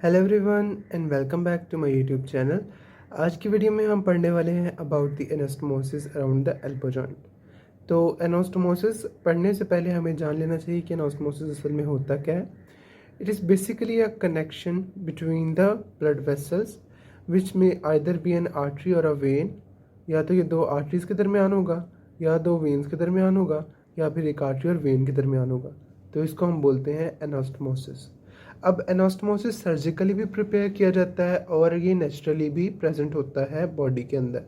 Hello everyone and welcome back to my YouTube channel. आज की video में हम पढ़ने वाले हैं about the anastomosis around the elbow joint. तो एनास्टोमोसिस पढ़ने से पहले हमें जान लेना चाहिए कि एनास्टोमोसिस असल में होता क्या है। It is basically a connection between the blood vessels which में आइदर बी एन आर्टरी और अ वेन, या तो ये दो आर्टरीज के दरमियान होगा या दो वेन्स के दरमियान होगा या फिर एक आर्टरी और वेन के दरमियान होगा। तो इसको हम बोलते हैं एनास्टोमोसिस। अब एनास्टोमोसिस सर्जिकली भी प्रिपेयर किया जाता है और ये नेचुरली भी प्रेजेंट होता है बॉडी के अंदर।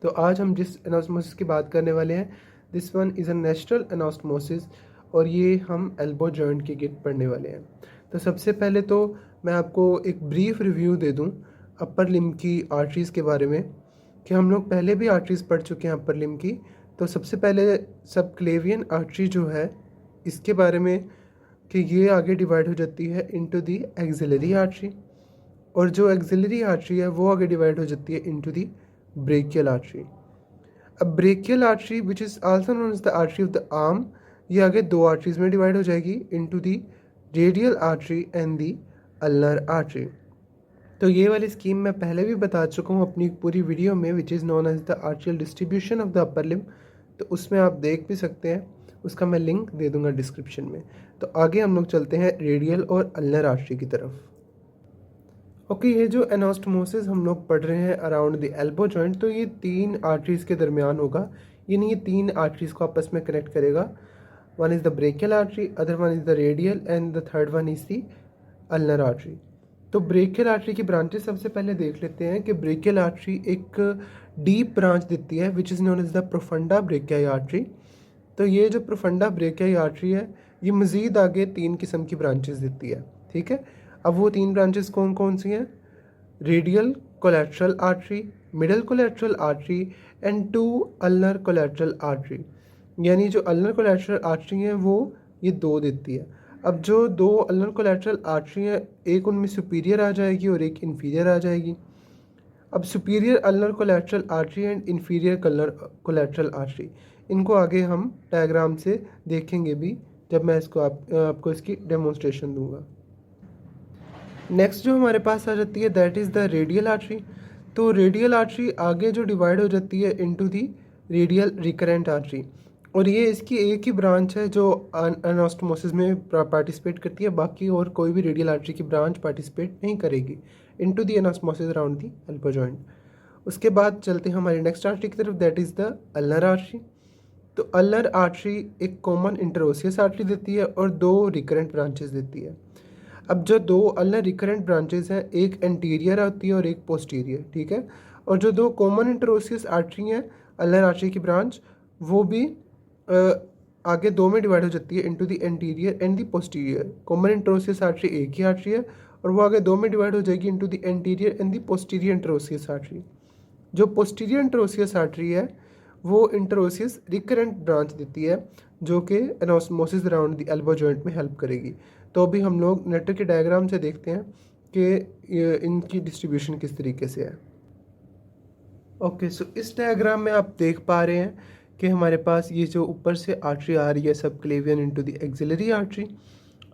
तो आज हम जिस एनास्टोमोसिस की बात करने वाले हैं, this one is a natural anastomosis, और ये हम एल्बो जॉइंट की गिट पढ़ने वाले हैं। तो सबसे पहले तो मैं आपको एक ब्रीफ रिव्यू दे दूं अपर लिम्ब की आर्टरीज़ के बारे में, कि हम लोग पहले भी आर्टरीज़ पढ़ चुके हैं अपर लिम्ब की। तो सबसे पहले सबक्लेवियन आर्टरी जो है इसके बारे में, कि ये आगे डिवाइड हो जाती है इनटू दी एक्सिलरी आर्टरी, और जो एक्सिलरी आर्टरी है वो आगे डिवाइड हो जाती है इनटू दी ब्रेकियल आर्टरी। अब brachial artery which is also known as the artery of the arm, ये आगे दो आर्टरीज में डिवाइड हो जाएगी into the radial artery and the ulnar artery. तो ये वाली स्कीम मैं पहले भी बता चुका हूँ अपनी पूरी वीडियो में, which is known as the arterial distribution of the upper limb. तो उसमें आप देख भी सकते हैं, उसका मैं लिंक दे दूंगा डिस्क्रिप्शन में। तो आगे हम लोग चलते हैं रेडियल और अल्नर आर्टरी की तरफ। ओके, ये जो एनास्टोमोसिस हम लोग पढ़ रहे हैं अराउंड द एल्बो जॉइंट, तो ये तीन आर्टरीज के दरमियान होगा। ये तीन आर्टरीज को आपस में कनेक्ट करेगा। One is the brachial artery, other one is the radial and the third one is the ulnar artery. तो ब्रेकियल आर्टरी की ब्रांचेस सबसे पहले देख लेते हैं कि ब्रेकियल आर्टरी एक डीप ब्रांच देती है which is known as the profunda brachii artery. तो ये जो प्रोफंडा ब्रेकियाई आर्टरी है ये मज़ीद आगे तीन किस्म की ब्रांचेस देती है। ठीक है, अब वो तीन ब्रांचेस कौन कौन सी हैं? Radial collateral artery, middle collateral artery and two ulnar collateral artery. यानी जो अल्नर कोलेट्रल आर्टरी है वो ये दो देती है। अब जो दो अल्नर कोलेट्रल आर्टरी हैं, एक उनमें सुपीरियर आ जाएगी और एक इन्फीरियर आ जाएगी। अब superior ulnar collateral artery and inferior ulnar collateral artery, इनको आगे हम डायग्राम से देखेंगे भी जब मैं इसको आपको इसकी डेमोन्स्ट्रेशन दूंगा। नेक्स्ट जो हमारे पास आ जाती है that is the radial artery. तो रेडियल आर्टरी आगे जो डिवाइड हो जाती है into the radial recurrent artery, और ये इसकी एक ही ब्रांच है जो एनास्टोमोसिस में पार्टिसिपेट करती है, बाकी और कोई भी रेडियल आर्टरी की ब्रांच पार्टिसिपेट नहीं करेगी into the anastomosis around the elbow joint. उसके बाद चलते हैं हमारी नेक्स्ट आर्टरी की तरफ, that is the ulnar artery. तो अल्नर आर्टरी एक कॉमन इंटरोसियस आर्टरी देती है और दो रिकरेंट ब्रांचेस देती है। अब जो दो अल्नर रिकरेंट ब्रांचेस हैं, एक एंटीरियर होती है और एक पोस्टीरियर। ठीक है, और जो दो कॉमन इंटरोसियस आर्टरी हैं अल्नर आर्टरी की ब्रांच, वो भी आगे दो में डिवाइड हो जाती है into the anterior and the posterior. Common interosseous artery एक ही आर्टरी है और वो आगे दो में डिवाइड हो जाएगी into the anterior and the posterior interosseous artery. जो पोस्टीरियर इंटरोसियस आर्टरी है वो इंटरोसियस रिकरेंट ब्रांच देती है जो कि anastomosis around the elbow joint में हेल्प करेगी। तो अभी हम लोग नेटवर्क के डायग्राम से देखते हैं कि इनकी डिस्ट्रीब्यूशन किस तरीके से है। ओके, सो इस डायग्राम में आप देख पा रहे हैं कि हमारे पास ये जो ऊपर से आर्टरी आ रही है subclavian into the axillary artery.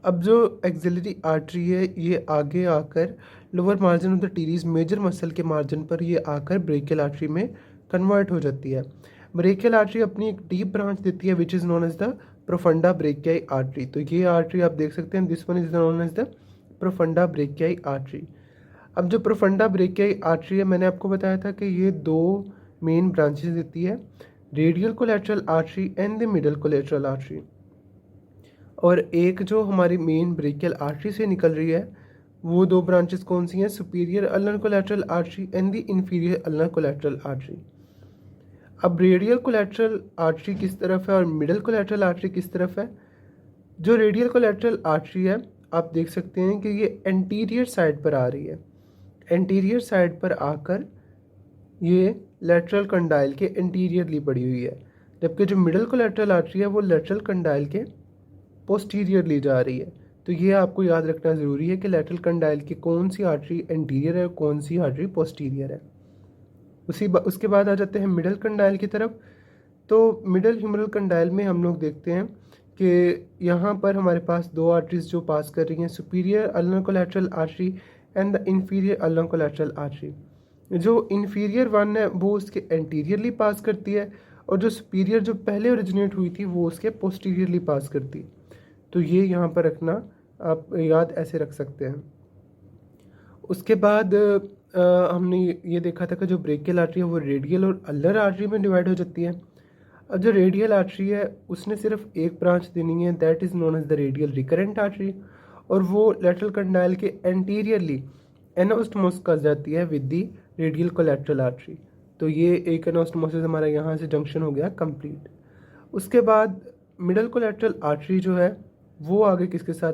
अब जो एक्सिलरी आर्टरी है ये आगे आकर lower margin of the teres major muscle के मार्जिन पर ये आकर ब्रेकियल आर्टरी में कन्वर्ट हो जाती है। ब्रेकियल आर्टरी अपनी एक डीप ब्रांच देती है which is known as the profunda brachii artery. तो ये आर्टरी आप देख सकते हैं, this one is known as the profunda brachii artery. अब जो प्रोफंडा ब्रेकियाई आर्टरी है, मैंने आपको बताया था कि ये दो मेन ब्रांचेस देती है, radial collateral artery and the middle collateral artery. और एक जो हमारी मेन ब्रेकियल आर्टरी से निकल रही है वो दो ब्रांचेस कौन सी हैं? Superior ulnar collateral artery and the inferior ulnar collateral artery. अब रेडियल कोलेट्रल आर्टरी किस तरफ है और मिडल कोलेट्रल आर्टरी किस तरफ है? जो रेडियल कोलेट्रल आर्टरी है आप देख सकते हैं कि ये एंटीरियर साइड पर आ रही है, एंटीरियर साइड पर आकर ये लेटरल कंडाइल के एंटीरियरली पड़ी हुई है, जबकि जो मिडल कोलेट्रल आर्टरी है वो लेटरल कंडाइल के पोस्टीरियरली जा रही है। तो ये आपको याद रखना ज़रूरी है कि लेटरल कंडाइल की कौन सी आर्टरी एंटीरियर है और कौन सी आर्टरी पोस्टीरियर है। उसके बाद आ जाते हैं मिडल कंडाइल की तरफ। तो मिडल ह्यूमरल कंडाइल में हम लोग देखते हैं कि यहाँ पर हमारे पास दो आर्टरीज जो पास कर रही हैं, superior ulnar collateral artery and the inferior ulna collateral artery. जो इंफीरियर वन है वो उसके एंटीरियरली पास करती है, और जो सुपीरियर जो पहले ओरिजिनेट हुई थी वो उसके पोस्टीरियरली पास करती है। तो ये यहाँ पर रखना, आप याद ऐसे रख सकते हैं। उसके बाद हमने ये देखा था कि जो ब्रेकियल आर्टरी है वो रेडियल और अल्नर आर्टरी में डिवाइड हो जाती है। अब जो रेडियल आर्टरी है उसने सिर्फ एक ब्रांच देनी है, that is known as the radial recurrent artery, और वो लेटरल कंडाइल के एंटीरियरली एनास्टोमोस कर जाती है with the radial collateral artery. तो ये एक एनास्टोमोसिस हमारा यहाँ से जंक्शन हो गया कंप्लीट। उसके बाद मिडल कोलेटरल आर्टरी जो है वो आगे किसके साथ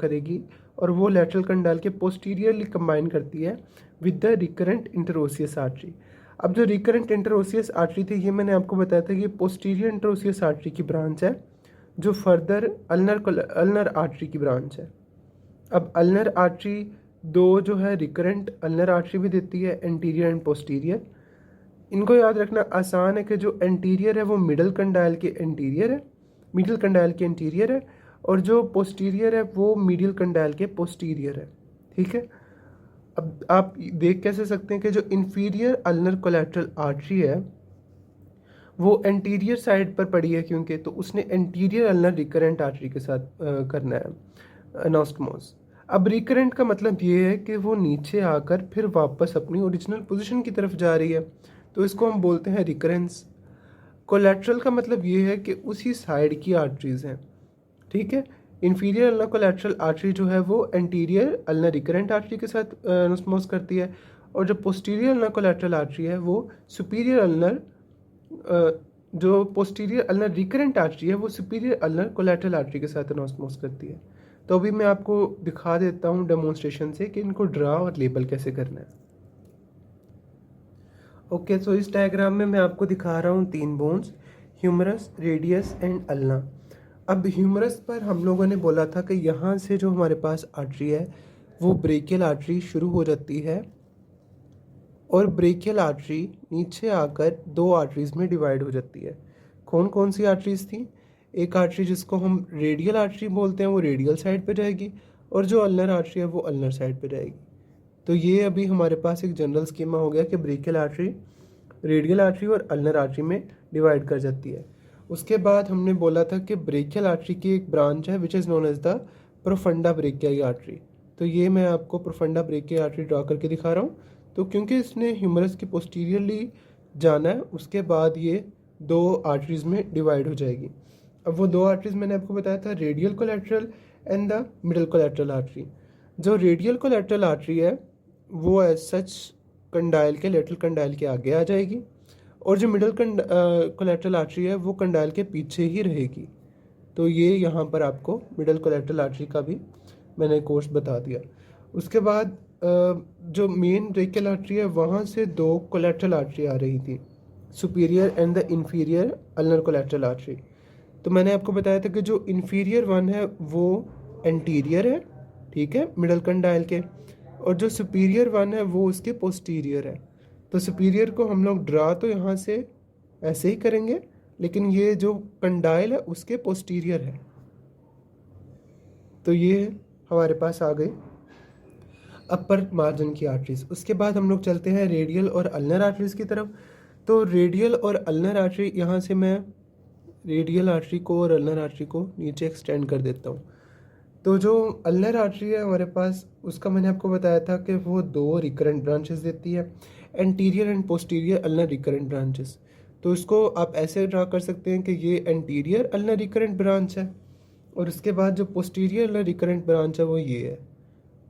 करेगी, और वो लेटरल कंडाइल के पोस्टीरियरली कंबाइन करती है विद द रिकरेंट इंटरोसियस आर्टरी। अब जो रिकरेंट इंटरोसियस आर्टरी थी ये मैंने आपको बताया था कि पोस्टीरियर इंटरोसियस आर्टरी की ब्रांच है, जो फर्दर अल्नर आर्टरी की ब्रांच है। अब अल्नर आर्टरी दो जो है रिकरेंट अल्नर आर्टरी भी देती है, एंटीरियर एंड पोस्टीरियर। इनको याद रखना आसान है कि जो एंटीरियर है वो मिडल कंडाइल के एंटीरियर है, मिडिल कंडाइल के एंटीरियर है, और जो पोस्टीरियर है वो मीडियल कंडाइल के पोस्टीरियर है। ठीक है। अब आप देख कैसे सकते हैं कि जो इंफीरियर अल्नर कोलेटरल आर्टरी है वो एंटीरियर साइड पर पड़ी है, क्योंकि तो उसने एंटीरियर अल्नर रिकरेंट आर्टरी के साथ करना है एनास्टोमोस। अब रिकरेंट का मतलब ये है कि वो नीचे आकर फिर वापस अपनी ओरिजिनल पोजीशन की तरफ जा रही है, तो इसको हम बोलते हैं रिकरेंस। कोलेटरल का मतलब ये है कि उसी साइड की आर्टरीज हैं। ठीक है। इंफीरियर अल्नर कोलेटरल आर्टरी जो है वो एंटीरियर अल्नर रिकरेंट आर्टरी के साथ एनास्टोमोस करती है, और जो पोस्टीरियर अल्नर कोलेटरल आर्टरी है वो सुपीरियर अल्नर जो पोस्टीरियर अल्नर रिकरेंट आर्टरी है वो सुपीरियर अल्नर कोलेटरल आर्टरी के साथ एनास्टोमोस करती है। तो अभी मैं आपको दिखा देता हूँ डेमोन्स्ट्रेशन से कि इनको ड्रा और लेबल कैसे करना है। ओके, सो इस डायग्राम में मैं आपको दिखा रहा हूँ तीन bones, humerus, radius and ulna. अब ह्यूमरस पर हम लोगों ने बोला था कि यहाँ से जो हमारे पास आर्टरी है वो ब्रेकियल आर्टरी शुरू हो जाती है, और ब्रेकियल आर्टरी नीचे आकर दो आर्टरीज में डिवाइड हो जाती है। कौन कौन सी आर्टरीज थी? एक आर्टरी जिसको हम रेडियल आर्टरी बोलते हैं वो रेडियल साइड पे जाएगी, और जो अल्नर आर्टरी है वो अल्नर साइड पे जाएगी। तो ये अभी हमारे पास एक जनरल स्कीमा हो गया कि ब्रेकियल आर्टरी रेडियल आर्टरी और अल्नर आर्टरी में डिवाइड कर जाती है। उसके बाद हमने बोला था कि ब्रेकियल आर्टरी की एक ब्रांच है which is known as the profunda brachii artery. तो ये मैं आपको प्रोफंडा ब्रेकियाई आर्टरी ड्रा करके दिखा रहा हूँ। तो क्योंकि इसने ह्यूमरस के पोस्टीरियरली जाना है, उसके बाद ये दो आर्टरीज में डिवाइड हो जाएगी। अब वो दो आर्टरीज मैंने आपको बताया था, radial collateral and the middle collateral artery. जो रेडियल कोलेटरल आर्टरी है वो एज सच कंडाइल के लेटरल कंडाइल के आगे आ जाएगी, और जो मिडल कोलेटरल आर्टरी है वो कंडाइल के पीछे ही रहेगी। तो ये यहाँ पर आपको मिडल कोलेटरल आर्टरी का भी मैंने कोर्स बता दिया। उसके बाद जो मेन ब्रेकियल आर्टरी है वहाँ से दो कोलेटरल आर्टरी आ रही थी, superior and the inferior ulnar collateral artery. तो मैंने आपको बताया था कि जो इंफीरियर वन है वो एंटीरियर है, ठीक है, मिडल कंडाइल के, और जो सुपीरियर वन है वो उसके पोस्टीरियर है। तो सुपीरियर को हम लोग ड्रा तो यहाँ से ऐसे ही करेंगे, लेकिन ये जो कंडाइल है उसके पोस्टीरियर है। तो ये हमारे पास आ गई अपर मार्जिन की आर्टरीज। उसके बाद हम लोग चलते हैं रेडियल और अल्नर आर्टरीज की तरफ। तो रेडियल और अल्नर आर्टरी, यहाँ से मैं रेडियल आर्टरी को और अल्नर आर्टरी को नीचे एक्सटेंड कर देता हूँ। तो जो अल्नर आर्टरी है हमारे पास, उसका मैंने आपको बताया था कि वो दो रिकरेंट ब्रांचेस देती है, anterior and posterior ulnar recurrent branches. तो इसको आप ऐसे ड्रा कर सकते हैं कि ये एंटीरियर अल्नर रिकरेंट ब्रांच है, और उसके बाद जो पोस्टीरियर अल्नर रिकरेंट ब्रांच है वो ये है।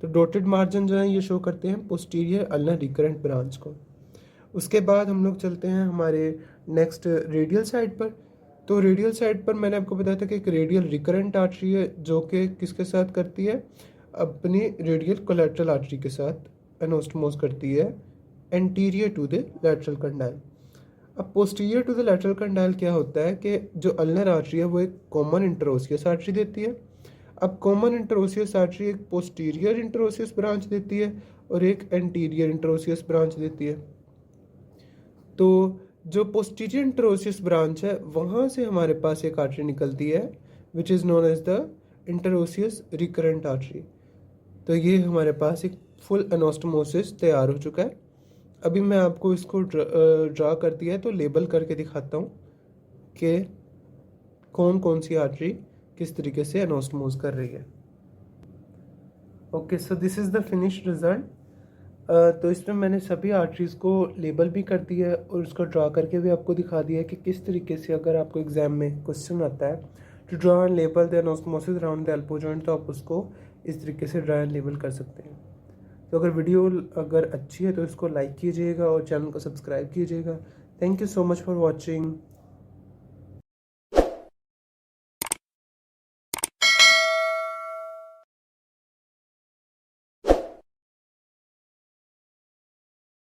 तो डॉटेड मार्जिन जो है ये शो करते हैं पोस्टीरियर अल्नर रिकरेंट ब्रांच को। उसके बाद हम लोग चलते हैं हमारे नेक्स्ट रेडियल साइड पर। तो रेडियल साइड पर मैंने आपको बताया था कि एक रेडियल रिकरेंट आर्टरी है जो कि किसके साथ करती है, अपनी रेडियल कोलेटरल आर्टरी के साथ एनास्टोमोस करती है anterior to the lateral condyle. अब posterior to the lateral condyle क्या होता है कि जो अल्नर आर्टरी है वो एक कॉमन इंटरोसियस आर्टरी देती है। अब कॉमन इंटरोसियस आर्टरी एक पोस्टीरियर इंटरोसियस ब्रांच देती है और एक एंटीरियर इंटरोसियस ब्रांच देती है। तो जो पोस्टीरियर इंटरोसियस ब्रांच है वहाँ से हमारे पास एक आर्टरी निकलती है which is known as the interosseous recurrent artery. तो ये हमारे पास एक फुल एनास्टोमोसिस तैयार हो चुका है। अभी मैं आपको इसको ड्रा कर दिया है तो लेबल करके दिखाता हूँ कि कौन कौन सी आर्टरी किस तरीके से एनास्टोमोस कर रही है। Okay, so this is the finished result. तो इसमें मैंने सभी आर्टरीज़ को लेबल भी कर दिया है और उसको ड्रा करके भी आपको दिखा दिया है कि किस तरीके से अगर आपको एग्ज़ाम में क्वेश्चन आता है to draw and label the anastomosis around the elbow joint, तो आप उसको इस तरीके से ड्रा एंड लेबल कर सकते हैं। तो अगर वीडियो अगर अच्छी है तो इसको लाइक कीजिएगा और चैनल को सब्सक्राइब कीजिएगा। Thank you so much for watching.